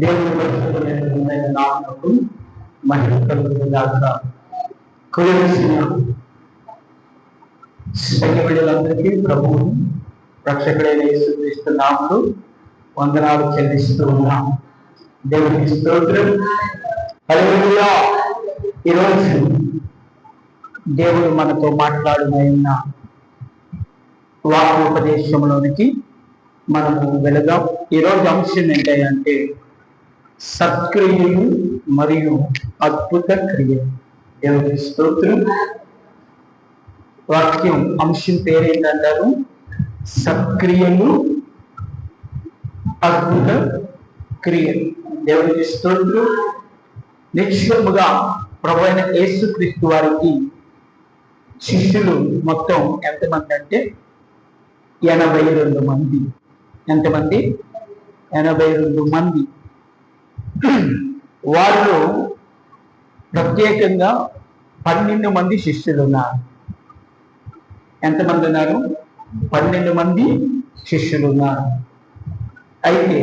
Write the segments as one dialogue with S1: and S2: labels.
S1: దేవుని పరిశుద్ధమైన నామమునకు మహిమ కలుగునుగాక. కొలిసిన సైనికులందరికీ ప్రభువు రక్షకుడైన యేసుక్రీస్తు నామములో వందనాలు చెల్లిస్తూ ఉన్నాం. దేవునికి స్తోత్రం. హల్లెలూయా. ఈరోజు దేవుడు మనతో మాట్లాడుతున్న వాక్యోపదేశంలోనికి మనము వెళదాం. ఈరోజు అంశం ఏంటంటే సత్క్రియలు మరియు అద్భుత క్రియలు. దేవునికి స్తోత్రం. వాక్యం అంశం పేరేంటంటారు? సత్క్రియలు, అద్భుత క్రియలు. దేవునికి స్తోత్రం. నిశ్చయముగా ప్రభువైన యేసుక్రీస్తు వారికి శిష్యులు మొత్తం ఎంతమంది అంటే 82 మంది. ఎంతమంది? 82 మంది. వాళ్ళు ప్రత్యేకంగా 12 మంది శిష్యులు ఉన్నారు. ఎంతమంది ఉన్నారు? 12 మంది శిష్యులు ఉన్నారు. అయితే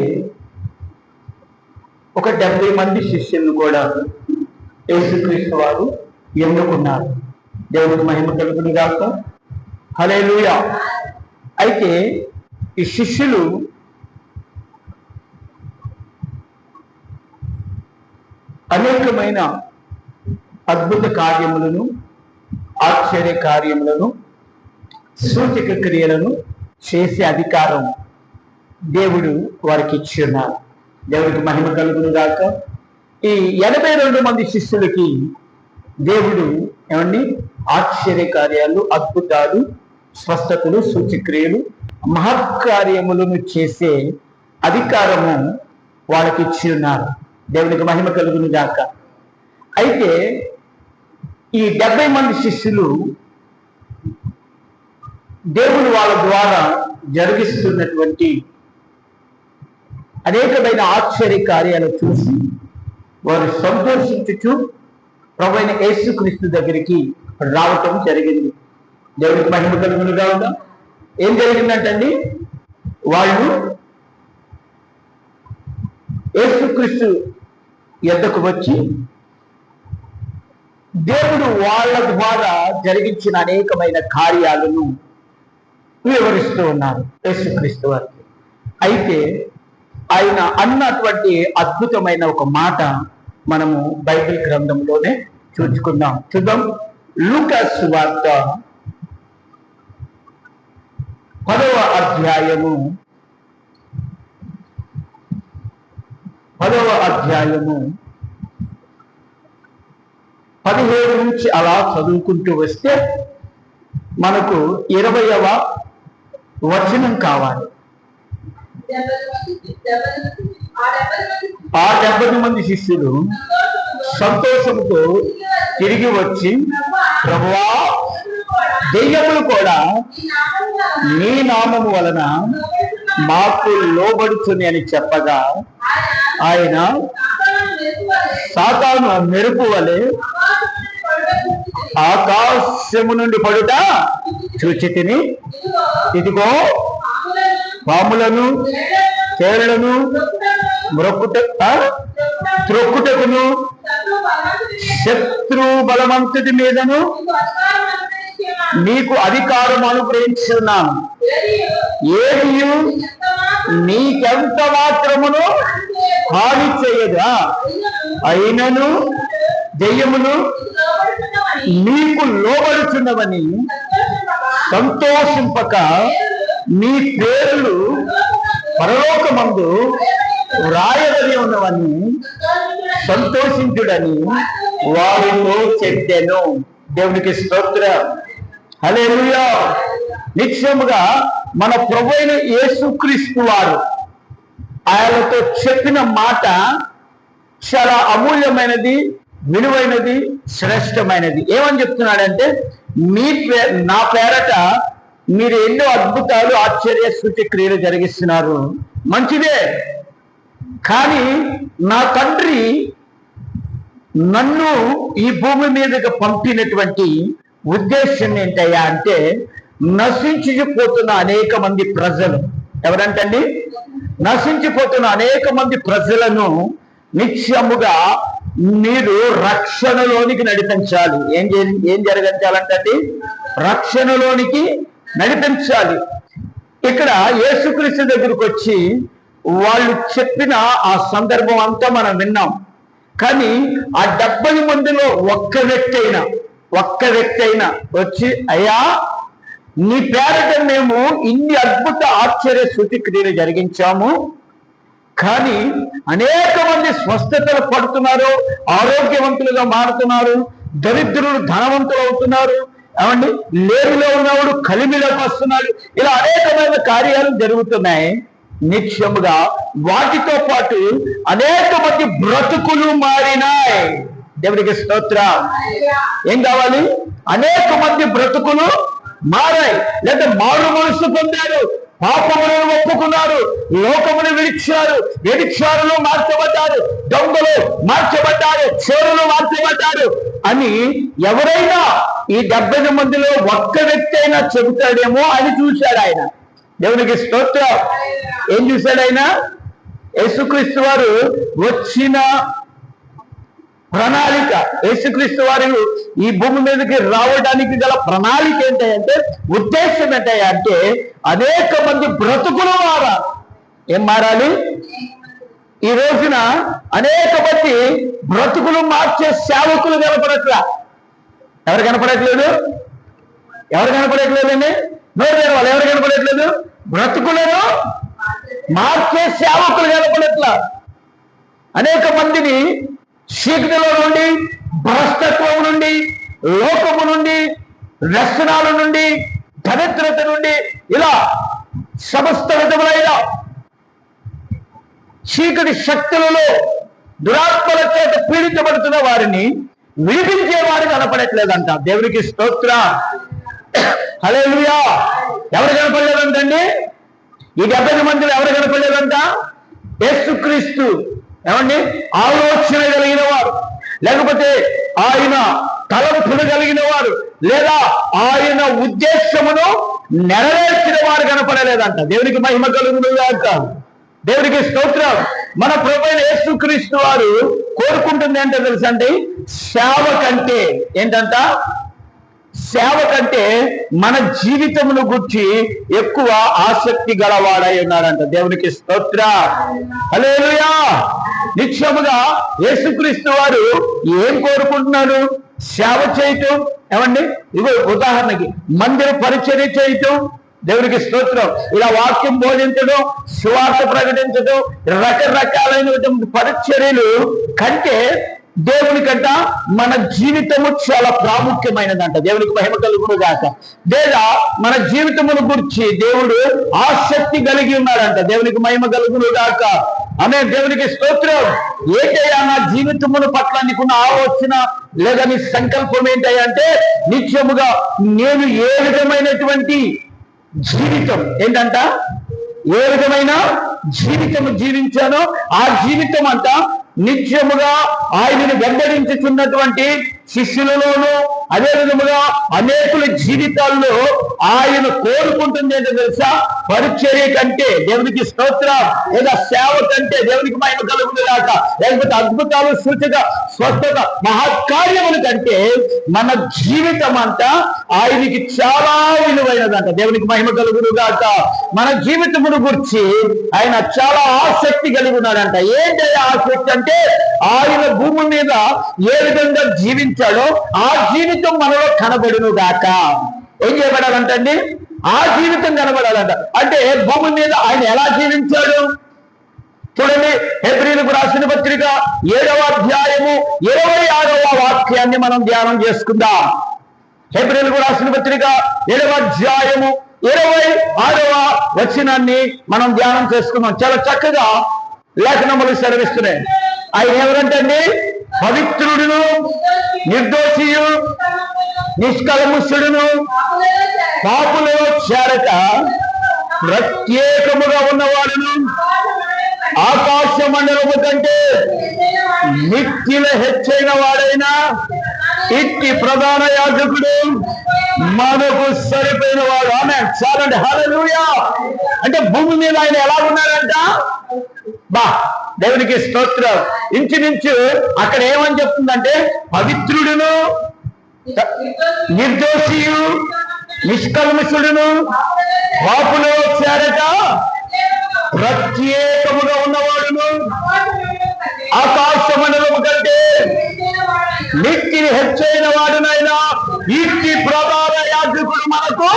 S1: ఒక 70 మంది శిష్యులను కూడా యేసుక్రీస్తు వారు ఎన్నుకున్నారు. దేవుడికి మహిమ కలుగును గాక. హల్లెలూయా. అయితే ఈ శిష్యులు అనేకమైన అద్భుత కార్యములను, ఆశ్చర్య కార్యములను, సూచక క్రియలను చేసే అధికారం దేవుడు వారికి ఇచ్చి ఉన్నారు. దేవుడికి మహిమ కలుగును గాక. ఈ 82 మంది శిష్యులకి దేవుడు ఏమండి ఆశ్చర్య కార్యాలు, అద్భుతాలు, స్వస్థతలు, సూచక్రియలు, మహత్కార్యములను చేసే అధికారము వాళ్ళకి ఇచ్చి ఉన్నారు. దేవునికి మహిమ కలుగును గాక. అయితే ఈ 70 మంది శిష్యులు దేవుడు వాళ్ళ ద్వారా జరిగిస్తున్నటువంటి అనేకమైన ఆశ్చర్య కార్యాలు చూసి వారు సంతోషించుచు ప్రభువైన యేసుక్రీస్తు దగ్గరికి రావటం జరిగింది. దేవుడికి మహిమ కలుగును గాక. ఏం జరిగిందంటండి? వాళ్ళు యేసుక్రీస్తు యొద్దకు వచ్చి దేవుడు వాళ్ళ ద్వారా జరిగించిన అనేకమైన కార్యాలను వివరిస్తూ ఉన్నారు యేసుక్రీస్తు వారికి. అయితే ఆయన అన్నటువంటి అద్భుతమైన ఒక మాట మనము బైబిల్ గ్రంథంలోనే చూద్దాం. లూకా సువార్త 10వ అధ్యాయము 17 నుంచి అలా చదువుకుంటూ వస్తే మనకు 20వ వచనం కావాలి. ఆ 70 మంది శిష్యులు సంతోషంతో తిరిగి వచ్చి, ప్రభువా, దెయ్యములు కూడా నీ నామము వలన మాకు లోబడుచుని అని చెప్పగా ఆయన సాతాను మెరుపు వలె ఆకాశము నుండి పడుట చూచి తిని, ఇదిగో పాములను, తేళ్లను త్రొక్కుటకును శత్రు బలవంతుడి మీదను నీకు అధికారం అనుగ్రహించున్నాను. ఏది నీకెంత మాత్రమును హాని చేయదా, అయినను దెయ్యములు నీకు లోబడుచున్నవని సంతోషింపక నీ పేర్లు పరలోకమందు వ్రాయబడి ఉన్నవని సంతోషించుడని వారితో చెప్పెను. దేవునికి స్తోత్రం. హల్లెలూయా. నిశ్చయముగా మన ప్రభువైన యేసుక్రీస్తు వారు ఆయనతో చెప్పిన మాట చాలా అమూల్యమైనది, విలువైనది, శ్రేష్టమైనది. ఏమని చెప్తున్నాడంటే, నా పేరట మీరు ఎన్నో అద్భుతాలు, ఆశ్చర్య సూచక్రియలు జరిగిస్తున్నారు, మంచిదే. కానీ నా తండ్రి నన్ను ఈ భూమి మీదకి పంపినటువంటి ఉద్దేశం ఏంటయ్యా అంటే, నశించిపోతున్న అనేక మంది ప్రజలు, ఎవరంటండి? నశించిపోతున్న అనేక మంది ప్రజలను నిత్యముగా మీరు రక్షణలోనికి నడిపించాలి. ఏం జరిగించాలంటండి? రక్షణలోనికి నడిపించాలి. ఇక్కడ యేసుక్రీస్తు దగ్గరికి వచ్చి వాళ్ళు చెప్పిన ఆ సందర్భం అంతా మనం విన్నాం. కానీ ఆ 70 మందిలో ఒక్క వ్యక్తి అయినా వచ్చి, అయ్యా నీ పేరట మేము ఇన్ని అద్భుత ఆశ్చర్య సూచక్రియలు జరిగించాము, కానీ అనేక మంది స్వస్థతలు పడుతున్నారు, ఆరోగ్యవంతులుగా మారుతున్నారు, దరిద్రులు ధనవంతులు అవుతున్నారు, ఏమండి లేమిలో ఉన్నవాడు కలిమిలోకి వస్తున్నాడు, ఇలా అనేకమైన కార్యాలు జరుగుతున్నాయి. నిత్యముగా వాటితో పాటు అనేక మంది బ్రతుకులు మారినాయి. దేవుడికి స్తోత్రం. ఏం కావాలి? అనేక మంది బ్రతుకులు మారాయి, లేదా మారు మనసు పొందారు, పాపములను ఒప్పుకున్నారు, లోకమును వ్యభిచారులు మార్చబడ్డారు, దొంగలు మార్చబడ్డారు, చోరులు మార్చబడ్డారు అని ఎవరైనా ఈ 70 మందిలో ఒక్క వ్యక్తి అయినా చెబుతాడేమో అని చూశాడు ఆయన. దేవునికి స్తోత్రం. ఏం చూశాడు ఆయన? యేసుక్రీస్తు వారు వచ్చిన ప్రణాళిక, యేసుక్రీస్తు వారు ఈ భూమి మీదకి రావడానికి గల ప్రణాళిక ఏంటంటే, ఉద్దేశం ఏంటంటే అనేక మంది బ్రతుకులు మారాలి. ఏం మారాలి? ఈ రోజున అనేక మంది బ్రతుకులు మార్చే సేవకులు కనపడట్లా. ఎవరు కనపడట్లేదండి? నోరు తెరవాలి. ఎవరు కనపడట్లేదు? బ్రతుకులను మార్చే సేవకులు కనపడట్లా. అనేక మందిని చీకటిలో నుండి, భ్రష్టత్వం నుండి, లోకము నుండి, వ్యసనాల నుండి, దరిద్రత నుండి, ఇలా సమస్త విధములైన చీకటి శక్తులలో దురాత్మల చేత పీడించబడుతున్న వారిని విడిపించేవారు కనపడట్లేదంట. దేవునికి స్తోత్రం. హల్లెలూయా. ఎవరు కనపడలేదంటండి? ఈ 70 మందిలో ఎవరు కనపడలేదంట? యేసుక్రీస్తు ఏమండి ఆలోచన కలిగిన వారు, లేకపోతే ఆయన తలంపులు కలిగిన వారు, లేదా ఆయన ఉద్దేశమును నెరవేర్చిన వారు కనపడలేదంట. దేవునికి మహిమ కలుగును గాక. దేవునికి స్తోత్రం. మన ప్రభువైన యేసుక్రీస్తు వారు కోరుకుంటుంది ఏంటో తెలుసండి? సేవ కంటే ఏంటంట? సేవ కంటే మన జీవితమును గురించి ఎక్కువ ఆసక్తి గలవాడై ఉన్నాడంట. దేవునికి స్తోత్రం. హల్లెలూయా. నిత్యముగా యేసుక్రీస్తు వారు ఏం కోరుకుంటున్నారు? సేవ చేయటం. ఏమండి, ఇగో ఉదాహరణకి మందిర పరిచర్య చేయటం. దేవునికి స్తోత్రం. ఇలా వాక్యం బోధించడం, సువార్త ప్రకటించడం, రకరకాలైనటువంటి పరిచర్యలు కంటే దేవునికంట మన జీవితము చాలా ప్రాముఖ్యమైనదంట. దేవునికి మహిమ కలుగును గాక. లేదా మన జీవితమును గురించి దేవుడు ఆసక్తి కలిగి ఉన్నాడంట. దేవునికి మహిమ కలుగును గాక. అనే దేవునికి స్తోత్రం. ఏంటయ్యా నా జీవితమును పట్ల నీకున్న ఆలోచన లేదా నీ సంకల్పం ఏంటంటే, నిత్యముగా నేను ఏ విధమైనటువంటి జీవితం ఏంటంట, ఏ విధమైన జీవితము జీవించానో ఆ జీవితం అంతా నిత్యముగా ఆయనను వెంబడించుచున్నటువంటి శిష్యులలోనూ, అదే విధముగా అనేకుల జీవితాల్లో ఆయన కోరుకుంటుంది ఏంటో తెలుసా? పరిచర్య కంటే, దేవునికి స్తోత్రం, లేదా సేవ కంటే, దేవునికి మహిమ కలుగును గాక, లేకపోతే అద్భుతాలు, సూచక, స్వస్థత, మహత్కార్యముల కంటే మన జీవితం అంతా ఆయనకి చాలా విలువైనదంట. దేవునికి మహిమ కలుగును గాక. మన జీవితమును గురించి ఆయన చాలా ఆసక్తి కలిగి ఉన్నాడంట. ఏంటి ఆసక్తి అంటే, ఆయన భూమి మీద ఏ విధంగా జీవించాడో ఆ జీవితం మనలో కనబడును గాక. ఏం చేయబడాలంటండి? ఆ జీవితం కనబడాలంట. అంటే భూమి మీద ఆయన ఎలా జీవించాడు చూడండి. హెబ్రీయులకు రాసిన పత్రిక 7వ అధ్యాయము 26వ వాక్యాన్ని మనం ధ్యానం చేసుకుందాం. హెబ్రీయులకు రాసిన పత్రిక 7వ అధ్యాయము 26వ వచనాన్ని మనం ధ్యానం చేసుకుందాం. చాలా చక్కగా లేఖనములు సెలవిస్తున్నాయి. ఆయన ఎవరంటండి? పవిత్రుడును, నిర్దోషియు, నిష్కల్మషుడును, పాపులలో చేరక ప్రత్యేకముగా ఉన్నవాడును, ఆకాశ మండలము కంటే మిక్కిల హెచ్చైన వాడైన ఇట్టి ప్రధాన యాజకుడు మనకు సరిపోయిన వాడు. ఆమె చాలండి. హల్లెలూయా. అంటే భూమి మీద ఆయన ఎలా ఉన్నారంట? దేవునికి స్తోత్రం. ఇంచుమించు అక్కడ ఏమని చెప్తుందంటే పవిత్రుడును, నిర్దోషియు, నిష్కల్మషుడును, పాపులో చేరక ప్రత్యేకముగా ఉన్నవాడును, ఆకాశమండలము కంటే నిత్యని హెచ్చైన వాడునైనా కీర్తి ప్రధాన యాజకుడు మనకు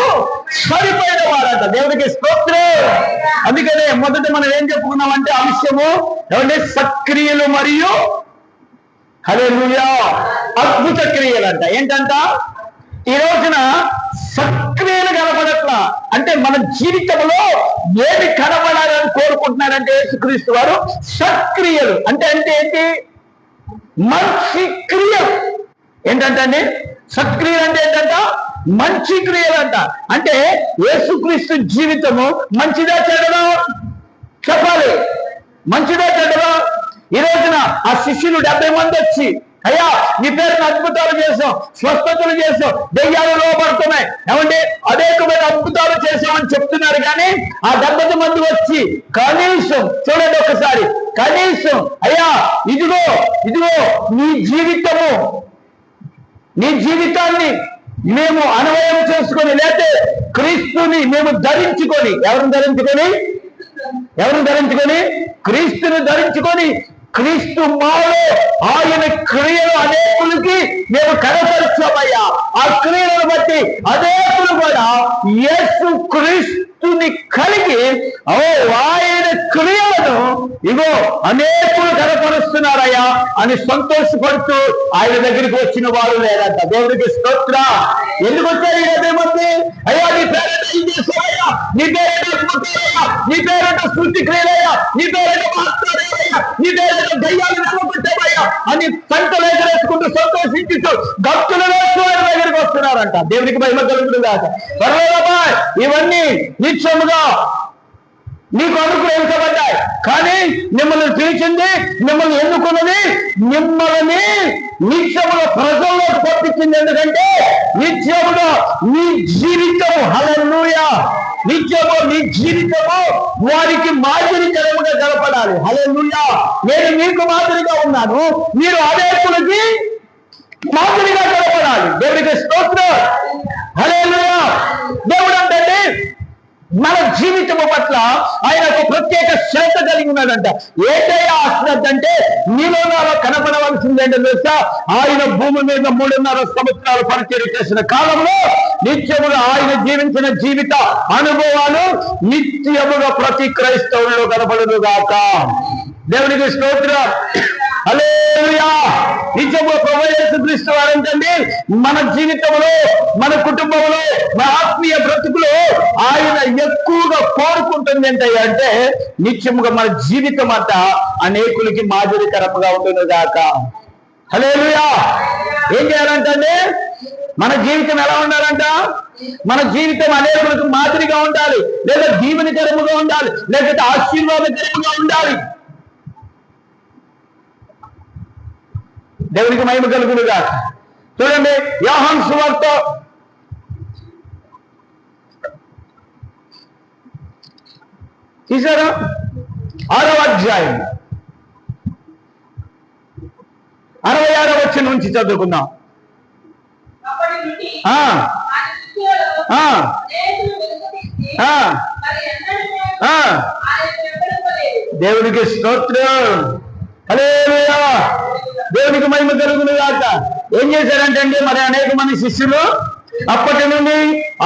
S1: సరిపోయిన వాడంట. దేవునికి స్తోత్రం. అందుకనే మొదట మనం ఏం చెప్పుకున్నామంటే అంశము ఏమంటే సక్రియలు మరియు హల్లెలూయా అద్భుత క్రియలంట. ఏంటంట? ఈ రోజున సక్రియలు కనబడట్లా. అంటే మన జీవితంలో ఏమి కనబడాలని కోరుకుంటున్నారంటే యేసుక్రీస్తు వారు సక్రియలు అంటే ఏంటి? మంచి క్రియలు. ఏంటంటే సత్క్రియలు అంటే ఏంటంట? మంచి క్రియలంట. అంటే యేసుక్రీస్తు జీవితము మంచిదా చెడ్డదా చెప్పాలి. మంచిదా చెడ్డదా? ఈ రోజున ఆ శిష్యులు 70 మంది వచ్చి, అయ్యా నీ పేరుని అద్భుతాలు చేసాం, స్వస్థతలు చేసాం, దెయ్యాలు లోపడుతున్నాయి, ఏమంటే అనేకమైన అద్భుతాలు చేసామని చెప్తున్నారు. కానీ ఆ 70 మంది వచ్చి కనీసం చూడండి ఒకసారి, కనీసం అయ్యా ఇదిగో నీ జీవితాన్ని మేము అన్వయం చేసుకొని, లేకపోతే క్రీస్తుని మేము ధరించుకొని, ఎవరిని ధరించుకొని క్రీస్తుని ధరించుకొని, క్రీస్తు మాలో ఆయన క్రియలు అనేకులకి మేము కనపరిచామయ్యా. ఆ క్రియలను బట్టి అనేకులు కూడా యేసు క్రీస్తుని కలిగి ఆయన క్రియలను ఇగో అనేకులు కనపరుస్తున్నారయ్యా అని సంతోషపడుతూ ఆయన దగ్గరికి వచ్చిన వారు లేదంట. దేవుడికి స్తోత్ర. ఎందుకు వచ్చారు ఈ 70 మంది? అయ్యా నీ పేరంట ఏం చేశారయ్యా, నీ పేరంట అద్భుతాలయ్యా, నీ పేరంట సృష్టి క్రియలయ్యా, నీ పేరంట మాట్లాడేవయ్యా, నీ పేరంట దయ్యాలు నిలబెట్టావయ్యా అని సంతలు ఎగరేసుకుంటూ సంతోషించుతూ భక్తుల ఆయన దగ్గరికి వస్తున్నారంట. దేవునికి మహిమ కలుగుతుంది కాక. పర్వాలేబాయ్, ఇవన్నీ నిత్యముగా నీకు అనుగ్రహించబడ్డాయి. కానీ మిమ్మల్ని పిలిచింది, మిమ్మల్ని ఎన్నుకున్నది, మిమ్మల్ని నిత్యముగా ప్రజల్లోకి పంపించింది. ఎందుకంటే నిత్యముగా నీ జీవితము హల్లెలూయా నిత్యము నీ జీవితము వారికి మాదిరికరముగా గడపడాలి. హల్లెలూయా. నేను మీకు మాదిరిగా ఉన్నాను, మీరు అనేకులకి మాదిరిగా గడపడాలి. దేవుడికి స్తోత్రం. హల్లెలూయా. దేవుడు అంటే మన జీవితము పట్ల ఆయన ఒక ప్రత్యేక శ్రద్ధ కలిగి ఉన్నాడంట. ఏదైనా ఆ శ్రద్ధ అంటే నీలో నాలో కనపడవలసిందేంటో తెలుసా? ఆయన భూమి మీద 3.5 సంవత్సరాలు పరిచయం చేసిన కాలంలో నిత్యముగా ఆయన జీవించిన జీవిత అనుభవాలు నిత్యముగా ప్రతి క్రైస్తవులలో కనపడను గాక. దేవునికి స్తోత్రం. హల్లెలూయా. నిత్యము ప్రభువు యేసుక్రీస్తు వారంటండి మన జీవితంలో, మన కుటుంబంలో, మన ఆత్మీయ బ్రతుకులో ఆయన ఎక్కువగా కోరుకుంటుంది ఏంటయ్యా అంటే నిత్యముగా మన జీవితం అంతా అనేకులకి మాదిరికరముగా ఉండును గాక. హల్లెలూయా. ఏం చేయాలంటే మన జీవితం ఎలా ఉండాలంట? మన జీవితం అనేకులకు మాదిరిగా ఉండాలి, లేదా దీవెనకరముగా ఉండాలి, లేకపోతే ఆశీర్వాదకరముగా ఉండాలి. దేవునికి మహిమ కలుగునుగా. చూడండి యోహాను సువార్త తీసారా 6వ అధ్యాయం 66వ వచనం నుంచి చదువుకుందాం. దేవునికి స్తోత్రం. హల్లెలూయా. దేవునికి మహిమ కలుగును గాక. ఏం చేశారంటే మరి అనేక మంది శిష్యులు, అప్పటి నుండి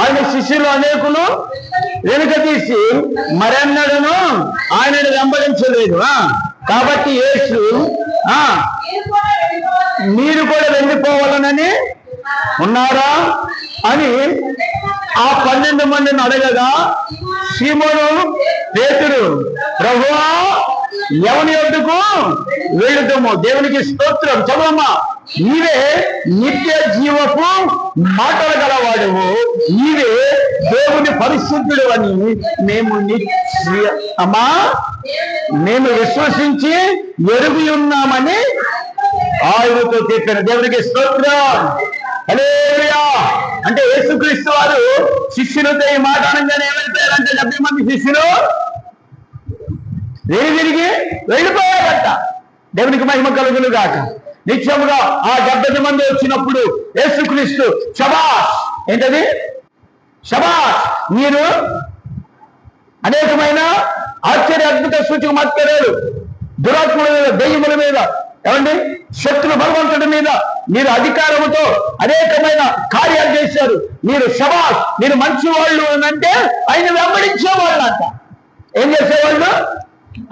S1: ఆయన శిష్యులు అనేకులు వెనుక తీసి మరెన్నడను ఆయనను వెంబడించలేదు. కాబట్టి యేసు మీరు కూడా వెళ్ళిపోవాలనని ఉన్నారా అని ఆ 12 మందిని అడగగా సీమోను పేతురు, ప్రభువా ఎవని యొద్దకు వెళుతాము? దేవునికి స్తోత్రం. చదవమ్మా. నీవే నిత్య జీవపు మాటలు గలవాడువు, నీవే దేవుని పరిశుద్ధుడు అని మేము విశ్వసించి ఎరుగి ఉన్నామని ఆయనతో చెప్పాను. దేవునికి స్తోత్రం. హల్లెలూయా. అంటే యేసుక్రీస్తు వారు శిష్యులతో ఈ మాట అనగానే ఏమైపోయారంటే 70 మంది శిష్యులు తిరిగి వెళ్ళిపోయారట. దేవునికి మహిమ కలుగును గాక. నిత్యముగా ఆ 70 మంది వచ్చినప్పుడు యేసుక్రీస్తు శబాష్, ఏంటది శబాష్, మీరు అనేకమైన ఆశ్చర్య అద్భుత సూచక మత్కర్యాలు, దురాత్మల మీద, దెయ్యముల మీద, ఏమండి శత్రు బలవంతుడి మీద మీరు అధికారముతో అనేకమైన కార్యాలు చేశారు, మీరు శబాష్, మీరు మంచి వాళ్ళు అని అంటే ఆయన వెంబడించేవాళ్ళు అంట. ఏం చేసేవాళ్ళు?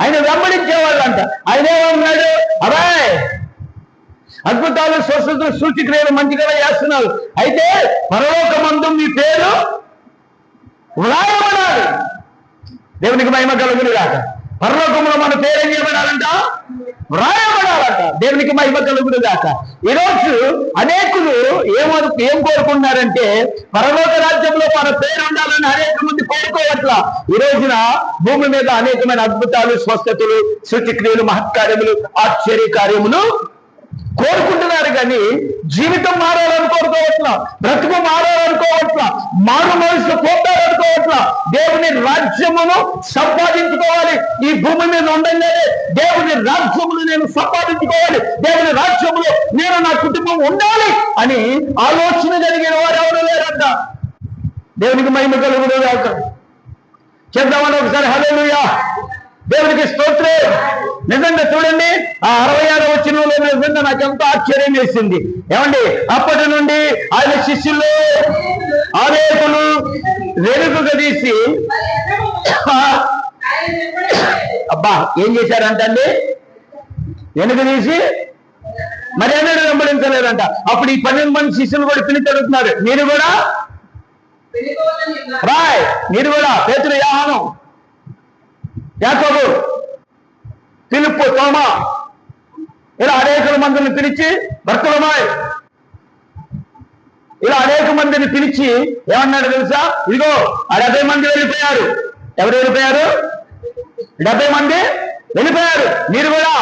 S1: ఆయన వెంబడించేవాళ్ళు అంట. ఆయన ఏమన్నాడు? అబ్బాయ్ అద్భుతాలు, స్వస్థతలు, సూచక్రియలు మంచిగా చేస్తున్నారు, అయితే పరలోకమందు మీ పేరు వ్రాయబడాలి. దేవునికి మహిమ కలుగును గాక. పరలోకంలో మన పేరు ఏం చేయబడాలంట? వ్రాయబడాలంట. దేవునికి మహిమ కలుగును గాక. ఈరోజు అనేకులు ఏం కోరుకుంటున్నారంటే పరలోక రాజ్యంలో మన పేరు ఉండాలని అనేక మంది కోరుకోవట్లా. ఈ రోజున భూమి మీద అనేకమైన అద్భుతాలు, స్వస్థతలు, సూచక్రియలు, మహత్కార్యములు, ఆశ్చర్య కార్యములు కోరుకుంటున్నారు, కానీ జీవితం మారాలని కోరుకోవట్లా, బ్రతుకు మారాలనుకోవట్లా, మారు మనసు పోతారనుకోవట్లా. దేవుని రాజ్యమును సంపాదించుకోవాలి, ఈ భూమి మీద ఉండగానే దేవుని రాజ్యమును నేను సంపాదించుకోవాలి, దేవుని రాజ్యములో నేను నా కుటుంబం ఉండాలి అని ఆలోచన కలిగిన వారు ఎవరు లేరంట. దేవునికి మహిమ కలుగును గాక. చేద్దామని ఒకసారి హల్లెలూయా. దేవునికి స్తోత్రం. నిజంగా చూడండి, ఆ 66వ వచనంలో నిజంగా నాకు ఎంతో ఆశ్చర్యం వేసింది. ఏమండి, అప్పటి నుండి ఆయన శిష్యులు అనేకులు వెనుకగా తీసి అబ్బా ఏం చేశారంటండి? వెనుక తీసి మరి అన్నాడు వెంబడించలేదంట. అప్పుడు ఈ 12 మంది శిష్యులు కూడా పిలిచి అడుగుతున్నారు, మీరు కూడా రాయ్, మీరు కూడా పేతురు, యోహాను, యాకోబు, ఫిలిప్పు, తోమా, ఇలా అనేక మందిని పిలిచి బర్తలోమాయ్, ఇలా అనేక మందిని పిలిచి ఏమన్నాడు తెలుసా? ఇదిగో ఆ 70 మంది వెళ్ళిపోయారు. ఎవరు వెళ్ళిపోయారు? 70 మంది వెళ్ళిపోయారు, మీరు కూడా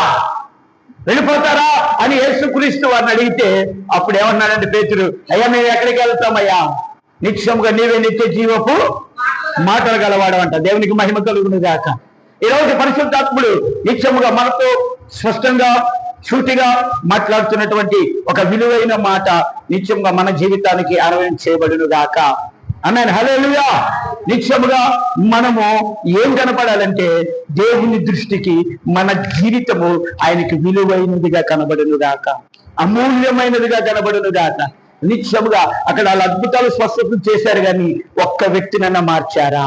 S1: వెళ్ళిపోతారా అని యేసుక్రీస్తు వారిని అడిగితే అప్పుడు ఏమన్నాడంటే పేతురు, అయ్యా మేము ఎక్కడికి వెళ్తామయ్యా, నిత్యముగా నీవే నిత్య జీవపు మాటలు గలవాడు అంట. దేవునికి మహిమ కలుగును గాక. ఈరోజు పరిశుద్ధాత్ముడు నిత్యముగా మనతో స్పష్టంగా సూటిగా మాట్లాడుతున్నటువంటి ఒక విలువైన మాట నిత్యముగా మన జీవితానికి అన్వయం చేయబడును గాక. ఆమేన్, హల్లెలూయా. నిత్యముగా మనము ఏం కనపడాలంటే దేవుని దృష్టికి మన జీవితము ఆయనకి విలువైనదిగా కనబడును గాక, అమూల్యమైనదిగా కనబడును గాక. నిత్యముగా అక్కడ వాళ్ళ అద్భుతాలు, స్వస్థతలు చేశారు, కానీ ఒక్క వ్యక్తినన్నా మార్చారా?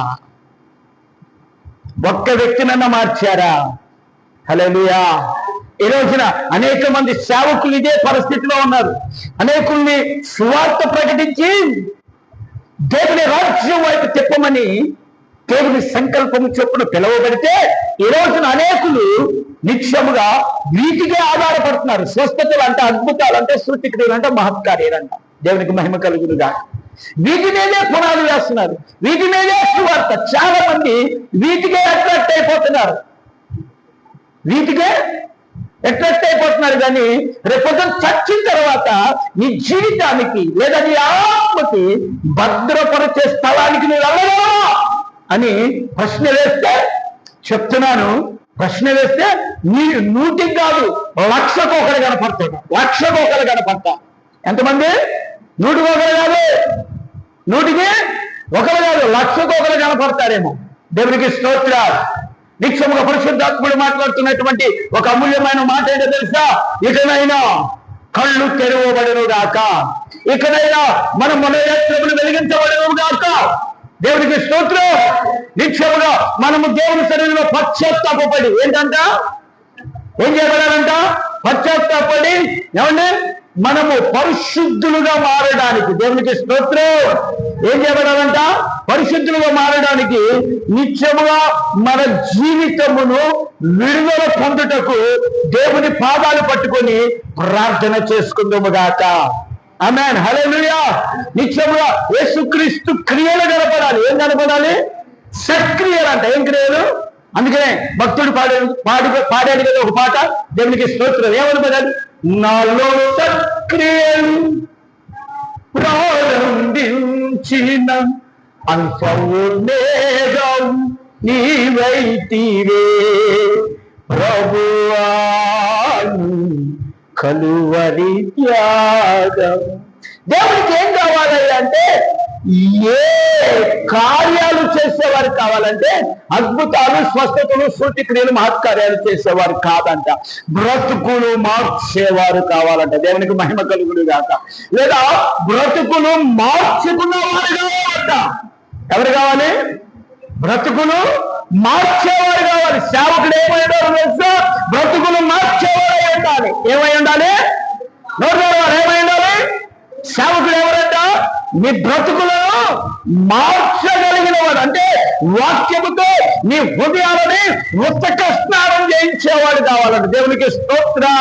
S1: ఒక్క వ్యక్తినన్నా మార్చారా? హల్లెలూయా. ఈ రోజున అనేక మంది సేవకులు ఇదే పరిస్థితిలో ఉన్నారు. అనేకుల్ని సువార్త ప్రకటించి దేవుని రాజ్యం వైపు తిప్పమని దేవుని సంకల్పము చొప్పున పిలువబడితే ఈ రోజున అనేకులు నిత్యముగా వీటికే ఆధారపడుతున్నారు. స్వస్థతలు అంటే, అద్భుతాలు అంటే, సూచక్రియలు అంటే, మహత్కార్యాలంట. దేవునికి మహిమ కలుగునుగా. వీటి మీదే పునాది వేస్తున్నారు, వీటి మీదే సువార్త. చాలా మంది వీటికే అట్రాక్ట్ అయిపోతున్నారు, వీటికే అట్రాక్ట్ అయిపోతున్నారు. కానీ రేపొద్దున చచ్చిన తర్వాత నీ జీవితానికి లేదా నీ ఆత్మకి భద్రపరిచే స్థలానికి నువ్వు వెళ్ళగలవా అని ప్రశ్న వేస్తే చెప్తున్నాను. ప్రశ్న వేస్తే నీ 100కి కాదు 1,00,000కు ఒకరు కనపడతాడు, 1,00,000కు ఒకరు కనపడతా. ఎంతమంది? 100కి ఒకరు కాదు, 100కి ఒకరు కాదు, 1,00,000కు ఒకరు కనపడతారేమో. దేవునికి స్తోత్రాలు. నిత్యముగా పరిశుద్ధాత్ముడు మాట్లాడుతున్నటువంటి ఒక అమూల్యమైన మాట ఏంటో తెలుసా? ఇకనైనా కళ్ళు తెరవబడును గాక, ఇకనైనా మనం మన నేత్రములు వెలిగించబడును గాక. దేవునికి స్తోత్రం. నిత్యముగా మనము దేవుని సన్నిధిలో పశ్చాత్తాపడి ఏంటంట? ఏం చేయబడాలంట? పశ్చాత్తాపడి ఏమండి మనము పరిశుద్ధులుగా మారడానికి. దేవునికి స్తోత్రం. ఏం చేయబడాలంట? పరిశుద్ధులుగా మారడానికి నిత్యముగా మన జీవితమును విడుదల పొందుటకు దేవుని పాదాలు పట్టుకొని ప్రార్థన చేసుకుందాము గాక. ఆమేన్, హల్లెలూయా. నిత్యముగా యేసుక్రీస్తు క్రియలు కనపడాలి. ఏం కనపడాలి? సత్క్రియలు అంట. ఏం క్రియలు? అందుకనే భక్తుడు పాడాడు కదా ఒక పాట. దేవునికి స్తోత్రం. ఏమని పడాలి? నాలో సత్క్రియలు ప్రారంభించిన అల్ఫౌనేగం నీవైతివే ప్రభువా కలువరి త్యాగం. దేవుడికి ఏం కావాలి అంటే ఏ కార్యాలు చేసేవారు కావాలంటే అద్భుతాలు, స్వస్థతలు, సూటిక్రియలు, మహత్కార్యాలు చేసేవారు కాదంట, బ్రతుకులు మార్చేవారు కావాలంట. దేవునికి మహిమ కలుగుడు గాక. లేదా బ్రతుకులు మార్చుకున్నవారు కావాలంట. ఎవరు కావాలి? బ్రతుకులు మార్చేవారు కావాలి. సేవకుడు ఏమై ఉండాలి తెలుసా? బ్రతుకులు మార్చేవారు అయి ఉండాలి. ఏమై ఉండాలి? ఏమై ఉండాలి? సేవకుడు ఎవరంట? నీ బ్రతుకులను మార్చగలిగిన వాడు. అంటే వాక్యముతో నీ హృదయాలని ఉత్తక స్నానం చేయించేవాడు కావాలంటే. దేవునికి స్తోత్రం.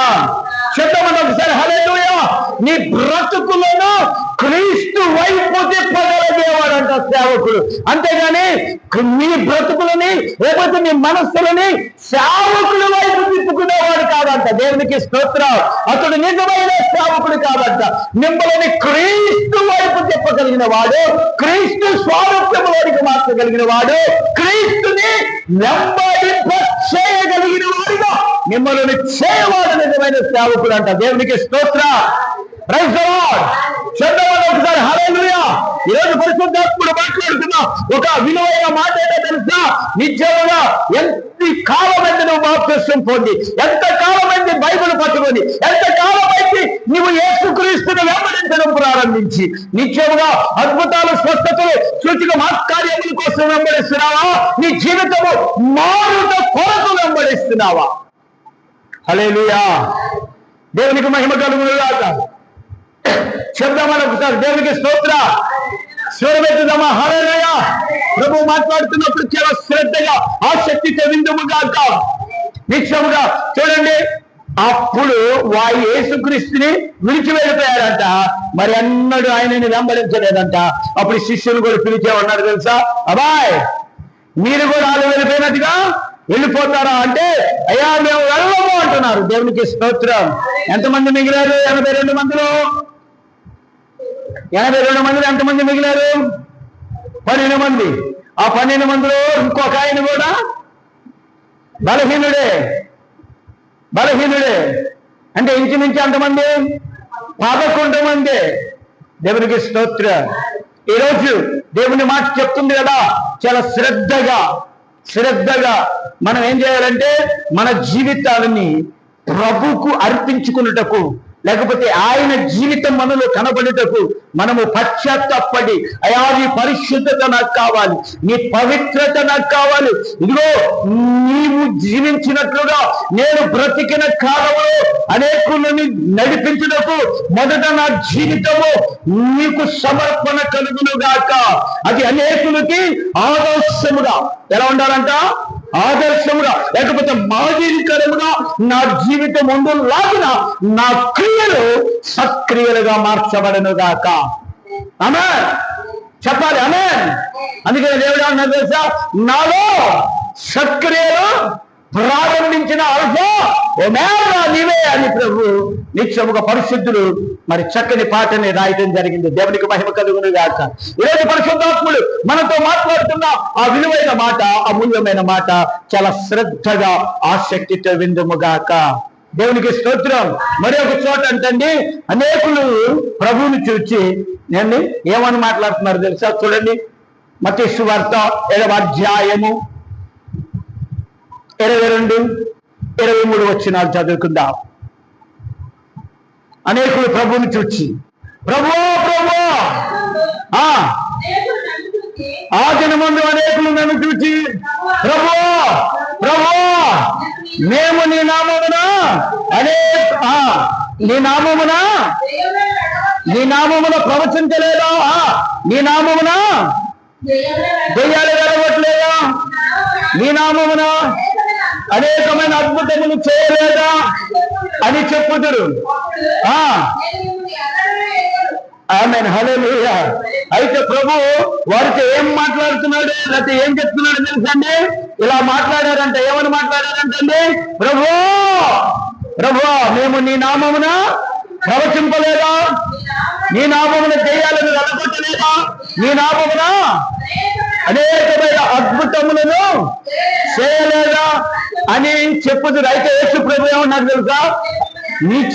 S1: చెప్తామని ఒకసారి హల్లెలూయా. నీ బ్రతుకులను క్రీస్తు వైపు తిప్పగలిగేవాడంట సేవకుడు. అంతేగాని నీ బ్రతుకులని లేకపోతే నీ మనస్సులని సేవకుల వైపు తిప్పుకునేవాడు కాదంట. దేవునికి స్తోత్రం. అతడు నిజమైన సేవకుడు కాదంట. మిమ్మల్ని క్రీస్తు వైపు తిప్పగలిగిన వాడు, క్రీస్తు స్వారూప్యంలోనికి మార్చగలిగిన వాడు, క్రీస్తుని వెంబడింప చేయగలిగిన వాడిగా మిమ్మల్ని చేయవాడు నిజమైన సేవకుడు అంట. దేవునికి స్తోత్రం. Praise the lord. చదవండి ఒకసారి హల్లెలూయా. ఈరోజు పరిశుద్ధాత్ముడు మాట్లాడుతున్నా ఒక విలువైన మాట ఏంటో తెలుసా? నిజంగా ఎంత కాలమైంది నువ్వు బాప్తిసం పొంది, ఎంత కాలమైంది బైబిల్ పట్టుకొని, ఎంత కాలమైంది నువ్వు యేసుక్రీస్తుని వెంబడించడం ప్రారంభించి, నిత్యముగా అద్భుతాలు, స్వస్థతలు, సూచక మహత్కార్యముల కోసం వెంబడిస్తున్నావా? నీ జీవితము మారుట కొరకు వెంబడిస్తున్నావా? హల్లెలూయా. దేవునికి మహిమ కలుగును గాక. చెప్దామని ఒకసారి. దేవునికి స్తోత్ర. స్వరమెత్తుదామా? హల్లెలూయా. ప్రభు మాట్లాడుతున్నప్పుడు చాలా శ్రద్ధగా ఆసక్తితో విందుము గాక. నిత్యముగా చూడండి. అప్పుడు వారి యేసుక్రీస్తుని విడిచి వెళ్ళిపోయారంట. మరి అన్నడు ఆయనని వెంబడించలేదంట. అప్పుడు శిష్యులు కూడా పిలిచేమన్నారు తెలుసా? అబ్బాయ్, మీరు కూడా వాళ్ళు వెళ్ళిపోయినట్టుగా వెళ్ళిపోతారా అంటే, అయ్యా మేము వెళ్ళము అంటున్నారు. దేవునికి స్తోత్రం. ఎంతమంది మిగిలారు? 82 మందిలో 82 మందిలో ఎంతమంది మిగిలారు? 12 మంది. ఆ 12 మందిలో ఇంకొక ఆయన కూడా బలహీనుడే. అంటే ఇంచుమించు ఎంతమంది? 11 మంది. దేవునికి స్తోత్రం. ఈరోజు దేవుని మాట చెప్తుంది కదా, చాలా శ్రద్ధగా మనం ఏం చేయాలంటే మన జీవితాలని ప్రభుకు అర్పించుకున్నటకు, లేకపోతే ఆయన జీవితం మనలో కనబడుటకు మనము పశ్చాత్తాపడి, అయా నీ పరిశుద్ధత నాకు కావాలి, నీ పవిత్రత నాకు కావాలి, ఇదిగో నీవు జీవించినట్లుగా నేను బ్రతికిన కాలంలో అనేకులని నడిపించుటకు మొదట నా జీవితము నీకు సమర్పణ కలుగును గాక. అది అనేకులకి ఆదర్శముగా ఎలా ఉండాలంట? ఆదర్శముగా, లేకపోతే మాదిరికరముగా నా జీవితం ఉండులాగిన నా క్రియలు సత్క్రియలుగా మార్చబడను గాక. ఆమేన్ చెప్పాలి. ఆమేన్. అందుకని దేవుడు అన్నా తెలుసా? నాలో సత్క్రియలు ప్రారంభించిన అల్ఫా ఒమేగా నీవే అని ప్రభు నిత్యముగా పరిశుద్ధులు మరి చక్కని పాటని రాయటం జరిగింది. దేవునికి మహిమ కలుగును గాక. ఈరోజు పరిశుద్ధాత్ముడు మనతో మాట్లాడుతున్న ఆ విలువైన మాట, అమూల్యమైన మాట చాలా శ్రద్ధగా ఆసక్తితో విందుముగాక. దేవునికి స్తోత్రం. మరి ఒక చోట అంటండి, అనేకులు ప్రభువుని చూచి నేను ఏమని మాట్లాడుతున్నారు తెలుసా? చూడండి, మత్తయి సువార్త 7వ అధ్యాయము 22, 23 వచనాలు చదువుకుందాం. అనేకులు ప్రభువుని చూచి ప్రభువా ఆ దినమందు అనేకులు నన్ను చూచి ప్రభువా మేము నీ నామమున ప్రవచించలేదా? నీ నామమున దెయ్యాలు వెళ్ళగొట్టలేదా? నీ నామమున అనేకమైన అద్భుతములు చేయలేదా అని చెప్పుదురు. ఆమేన్. హల్లెలూయా. అయితే ప్రభు వారితో ఏం మాట్లాడుతున్నాడు, లేకపోతే ఏం చెప్తున్నాడు తెలుసండి? ఇలా మాట్లాడారంట. ఏమని మాట్లాడారంటండి? ప్రభువా మేము నీ నామమున ప్రవచింపలేదా? నీ నామమున దెయ్యాలను వెళ్ళగొట్టలేదా? నీ నామమున అనేకమైన అద్భుతములను చేయలేదా అని చెప్పుదురు. అయితే యేసు ప్రభు ఏమన్నారు తెలుసా? నీ